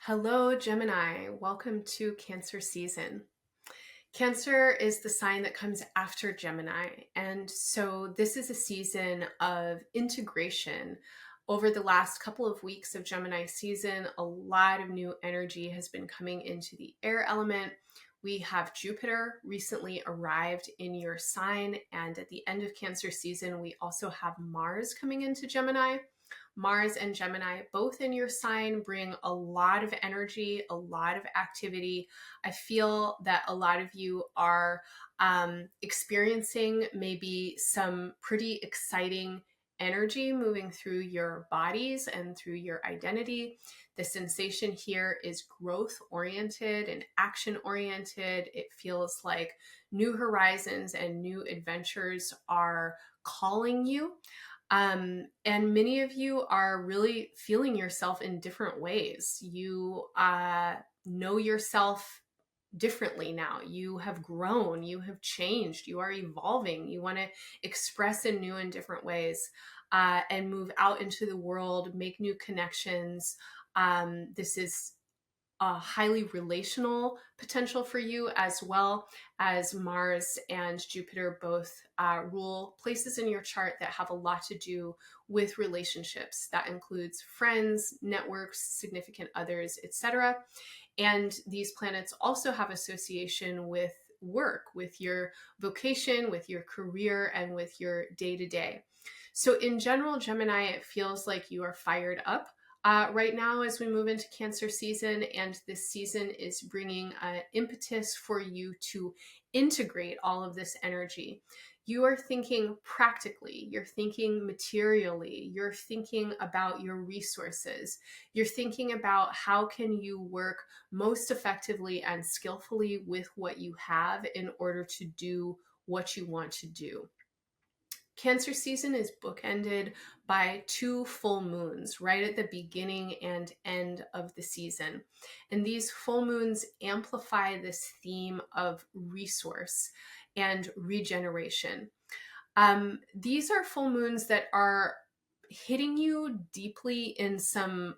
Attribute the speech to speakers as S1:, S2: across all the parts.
S1: Hello, Gemini. Welcome to Cancer season. Cancer is the sign that comes after Gemini. And so this is a season of integration. Over the last couple of weeks of Gemini season, a lot of new energy has been coming into the air element. We have Jupiter recently arrived in your sign. And at the end of Cancer season, we also have Mars coming into Gemini. Mars and Gemini, both in your sign, bring a lot of energy, a lot of activity. I feel that a lot of you are experiencing maybe some pretty exciting energy moving through your bodies and through your identity. The sensation here is growth oriented and action oriented. It feels like new horizons and new adventures are calling you. And many of you are really feeling yourself in different ways. You know yourself differently now. You have grown, you have changed, you are evolving. You want to express in new and different ways and move out into the world, make new connections. This is a highly relational potential for you, as well as Mars and Jupiter both rule places in your chart that have a lot to do with relationships. That includes friends, networks, significant others, etc. And these planets also have association with work, with your vocation, with your career, and with your day-to-day. So in general, Gemini, it feels like you are fired up right now as we move into Cancer season, and this season is bringing impetus for you to integrate all of this energy. You are thinking practically, you're thinking materially, you're thinking about your resources, you're thinking about how can you work most effectively and skillfully with what you have in order to do what you want to do. Cancer season is bookended by two full moons right at the beginning and end of the season. And these full moons amplify this theme of resource and regeneration. These are full moons that are hitting you deeply in some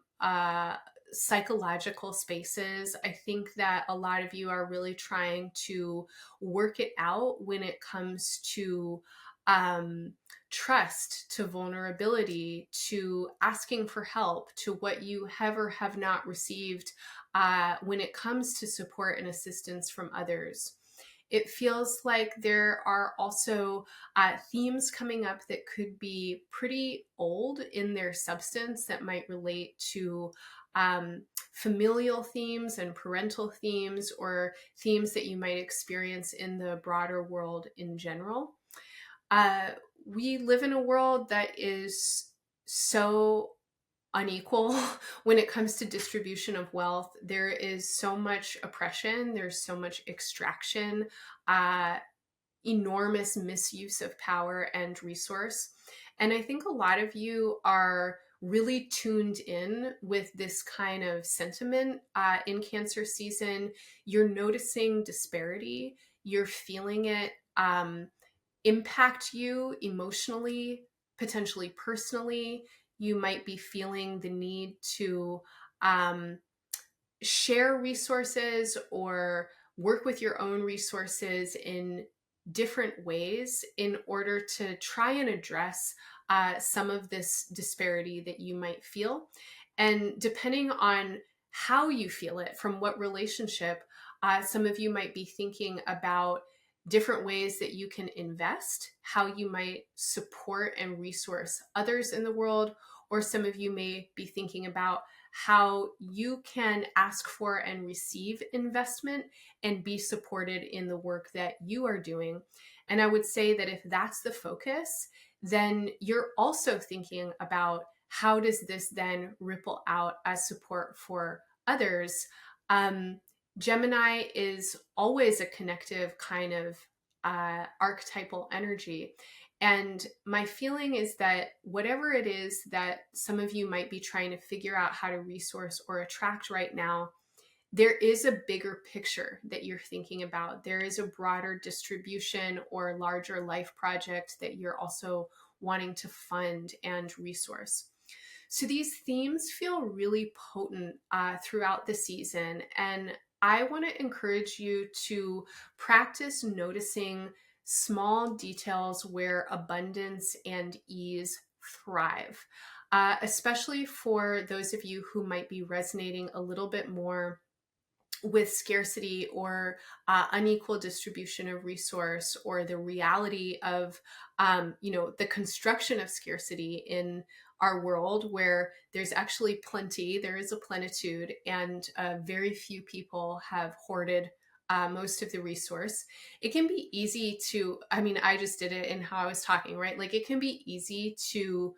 S1: psychological spaces. I think that a lot of you are really trying to work it out when it comes to trust, to vulnerability, to asking for help, to what you have or have not received when it comes to support and assistance from others. It feels like there are also themes coming up that could be pretty old in their substance that might relate to familial themes and parental themes, or themes that you might experience in the broader world in general. We live in a world that is so unequal when it comes to distribution of wealth. There is so much oppression, there's so much extraction, enormous misuse of power and resource. And I think a lot of you are really tuned in with this kind of sentiment in Cancer season. You're noticing disparity, you're feeling it impact you emotionally, potentially personally. You might be feeling the need to share resources or work with your own resources in different ways in order to try and address some of this disparity that you might feel. And depending on how you feel it, from what relationship, some of you might be thinking about different ways that you can invest, how you might support and resource others in the world, or some of you may be thinking about how you can ask for and receive investment and be supported in the work that you are doing. And I would say that if that's the focus, then you're also thinking about how does this then ripple out as support for others. Gemini is always a connective kind of archetypal energy. And my feeling is that whatever it is that some of you might be trying to figure out how to resource or attract right now, there is a bigger picture that you're thinking about. There is a broader distribution or larger life project that you're also wanting to fund and resource. So these themes feel really potent throughout the season. And I want to encourage you to practice noticing small details where abundance and ease thrive, especially for those of you who might be resonating a little bit more with scarcity or unequal distribution of resource, or the reality of the construction of scarcity in our world, where there's actually plenty, there is a plenitude, and very few people have hoarded most of the resource. It can be easy to, I mean, I just did it in how I was talking, right? Like, it can be easy to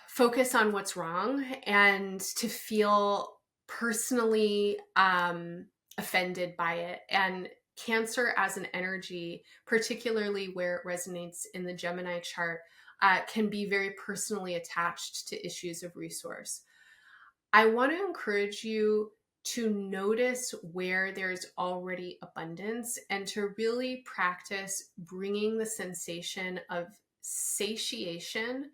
S1: focus on what's wrong and to feel personally offended by it. And Cancer as an energy, particularly where it resonates in the Gemini chart, can be very personally attached to issues of resource. I want to encourage you to notice where there's already abundance and to really practice bringing the sensation of satiation,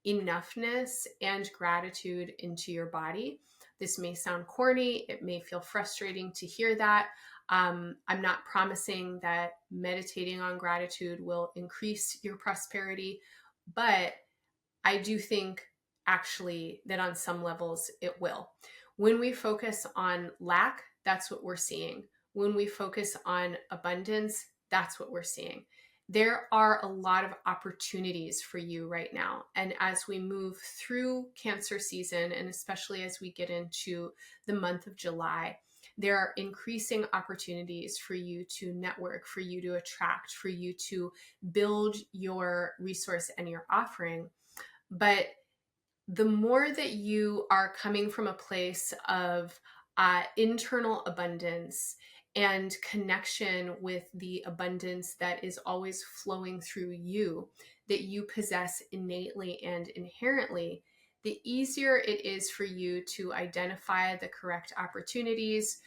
S1: enoughness, and gratitude into your body. This may sound corny. It may feel frustrating to hear that. I'm not promising that meditating on gratitude will increase your prosperity, but I do think actually that on some levels it will. When we focus on lack, that's what we're seeing. When we focus on abundance, that's what we're seeing. There are a lot of opportunities for you right now. And as we move through Cancer season, and especially as we get into the month of July, there are increasing opportunities for you to network, for you to attract, for you to build your resource and your offering. But the more that you are coming from a place of internal abundance and connection with the abundance that is always flowing through you, that you possess innately and inherently, the easier it is for you to identify the correct opportunities,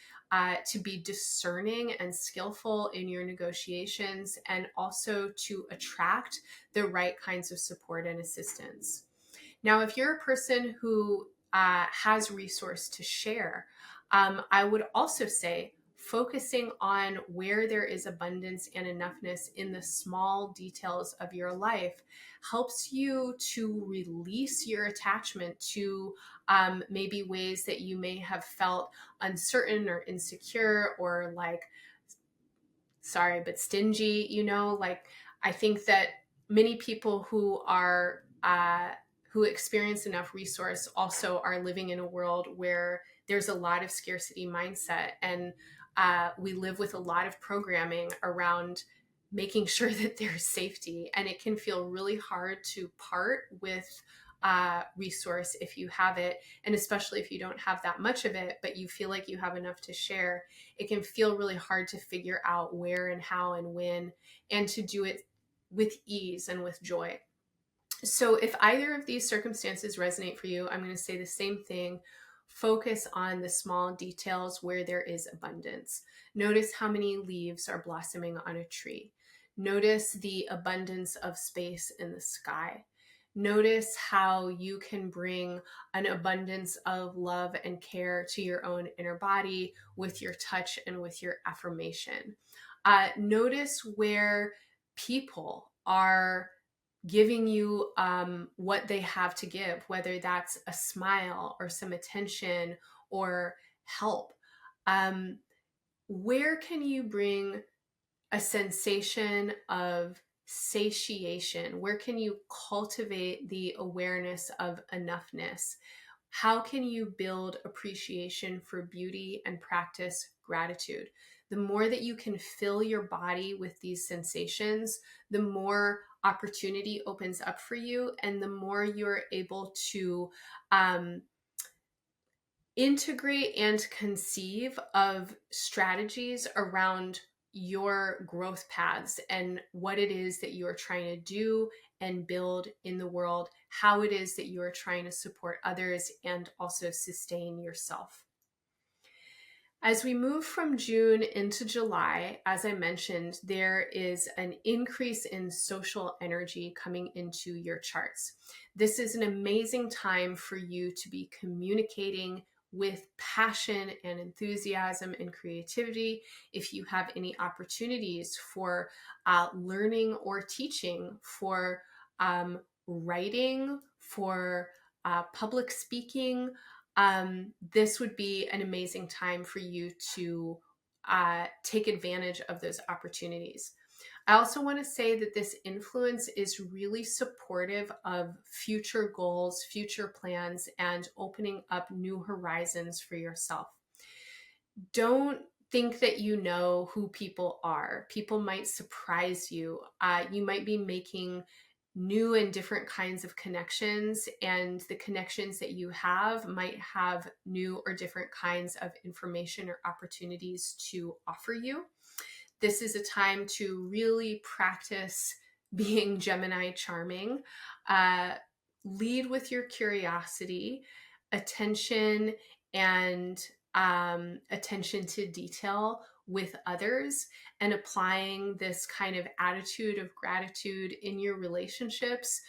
S1: to be discerning and skillful in your negotiations, and also to attract the right kinds of support and assistance. Now, if you're a person who has resource to share, I would also say focusing on where there is abundance and enoughness in the small details of your life helps you to release your attachment to maybe ways that you may have felt uncertain or insecure, or like, sorry, but stingy, like, I think that many people who experience enough resource also are living in a world where there's a lot of scarcity mindset, and we live with a lot of programming around making sure that there's safety, and it can feel really hard to part with resource if you have it, and especially if you don't have that much of it but you feel like you have enough to share. It can feel really hard to figure out where and how and when, and to do it with ease and with joy. So if either of these circumstances resonate for you, I'm going to say the same thing. Focus on the small details where there is abundance. Notice how many leaves are blossoming on a tree. Notice the abundance of space in the sky. Notice how you can bring an abundance of love and care to your own inner body with your touch and with your affirmation. Notice where people are giving you what they have to give, whether that's a smile or some attention or help. Where can you bring a sensation of satiation? Where can you cultivate the awareness of enoughness? How can you build appreciation for beauty and practice gratitude? The more that you can fill your body with these sensations, the more opportunity opens up for you, and the more you're able to integrate and conceive of strategies around your growth paths and what it is that you are trying to do and build in the world, how it is that you are trying to support others and also sustain yourself. As we move from June into July, as I mentioned, there is an increase in social energy coming into your charts. This is an amazing time for you to be communicating with passion and enthusiasm and creativity. If you have any opportunities for learning or teaching, for writing, for public speaking, this would be an amazing time for you to take advantage of those opportunities. I also want to say that this influence is really supportive of future goals, future plans, and opening up new horizons for yourself. Don't think that you know who people are. People might surprise you. You might be making new and different kinds of connections, and the connections that you have might have new or different kinds of information or opportunities to offer you. This is a time to really practice being Gemini charming. Lead with your curiosity, attention, and attention to detail with others, and applying this kind of attitude of gratitude in your relationships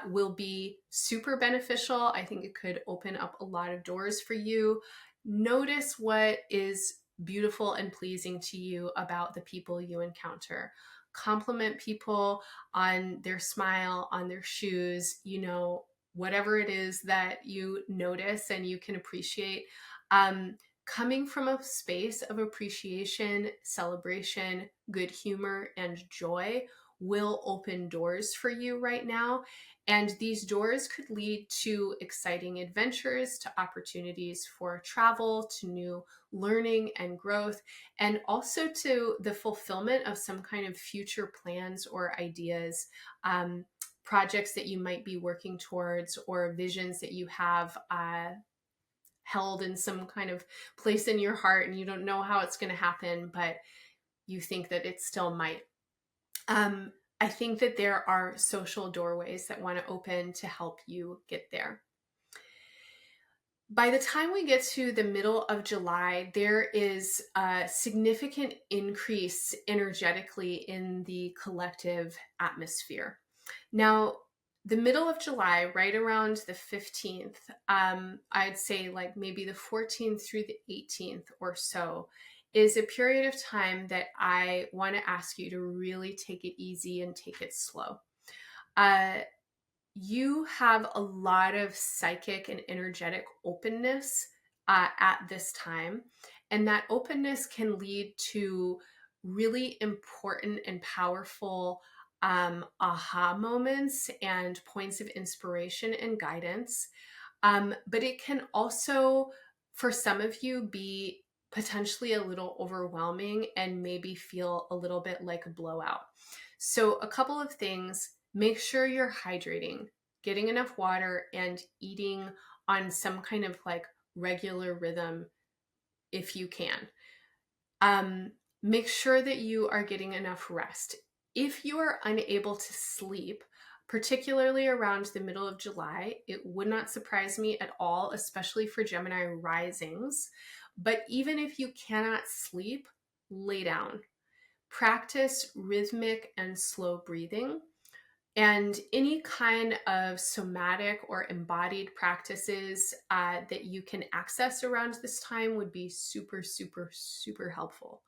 S1: will be super beneficial. I think it could open up a lot of doors for you. Notice what is beautiful and pleasing to you about the people you encounter. Compliment people on their smile, on their shoes, whatever it is that you notice and you can appreciate. Coming from a space of appreciation, celebration, good humor, and joy will open doors for you right now. And these doors could lead to exciting adventures, to opportunities for travel, to new learning and growth, and also to the fulfillment of some kind of future plans or ideas, projects that you might be working towards, or visions that you have held in some kind of place in your heart, and you don't know how it's going to happen, but you think that it still might. I think that there are social doorways that want to open to help you get there. By the time we get to the middle of July, there is a significant increase energetically in the collective atmosphere. Now, the middle of July, right around the 15th, I'd say like maybe the 14th through the 18th or so, is a period of time that I want to ask you to really take it easy and take it slow. You have a lot of psychic and energetic openness at this time, and that openness can lead to really important and powerful aha moments and points of inspiration and guidance. But it can also, for some of you, be potentially a little overwhelming and maybe feel a little bit like a blowout. So a couple of things: make sure you're hydrating, getting enough water, and eating on some kind of like regular rhythm if you can. Make sure that you are getting enough rest. If you are unable to sleep, particularly around the middle of July, it would not surprise me at all, especially for Gemini risings. But even if you cannot sleep, lay down. Practice rhythmic and slow breathing. And any kind of somatic or embodied practices that you can access around this time would be super, super, super helpful.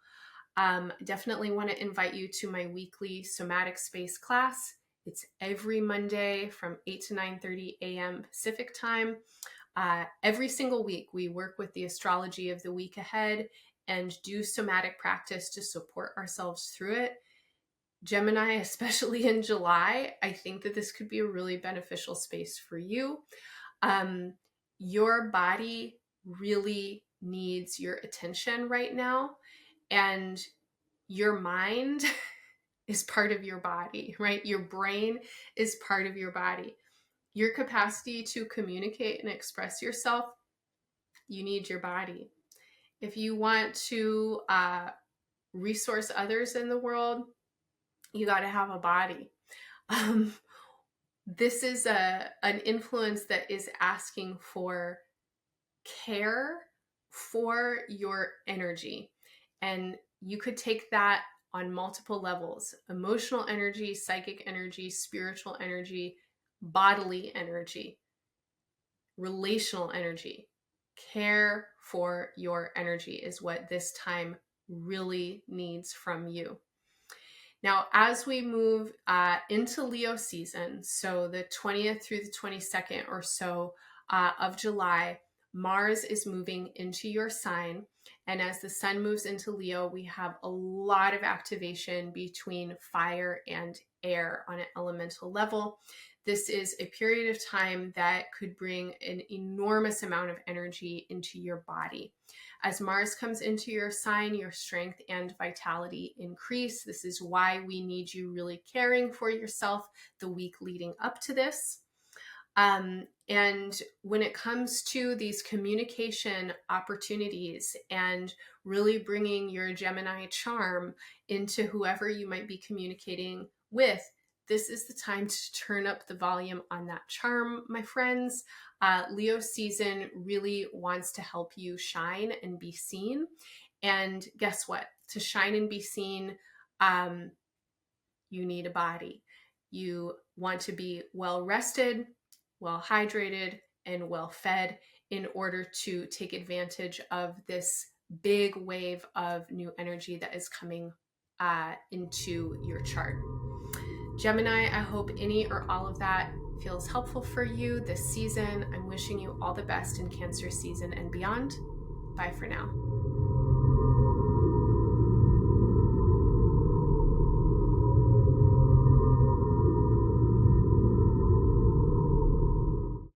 S1: Definitely want to invite you to my weekly somatic space class. It's every Monday from 8 to 9:30 a.m. Pacific time. Every single week, we work with the astrology of the week ahead and do somatic practice to support ourselves through it. Gemini, especially in July, I think that this could be a really beneficial space for you. Your body really needs your attention right now, and your mind is part of your body, right? Your brain is part of your body. Your capacity to communicate and express yourself, you need your body. If you want to resource others in the world, you got to have a body. This is an influence that is asking for care for your energy. And you could take that on multiple levels: emotional energy, psychic energy, spiritual energy, bodily energy, relational energy. Care for your energy is what this time really needs from you. Now, as we move into Leo season, so the 20th through the 22nd or so of July, Mars is moving into your sign. And as the sun moves into Leo, we have a lot of activation between fire and air on an elemental level. This is a period of time that could bring an enormous amount of energy into your body. As Mars comes into your sign, your strength and vitality increase. This is why we need you really caring for yourself the week leading up to this. And when it comes to these communication opportunities and really bringing your Gemini charm into whoever you might be communicating with, this is the time to turn up the volume on that charm, my friends. Leo season really wants to help you shine and be seen. And guess what? To shine and be seen, you need a body. You want to be well rested, well hydrated, and well fed in order to take advantage of this big wave of new energy that is coming into your chart. Gemini, I hope any or all of that feels helpful for you this season. I'm wishing you all the best in Cancer season and beyond. Bye for now.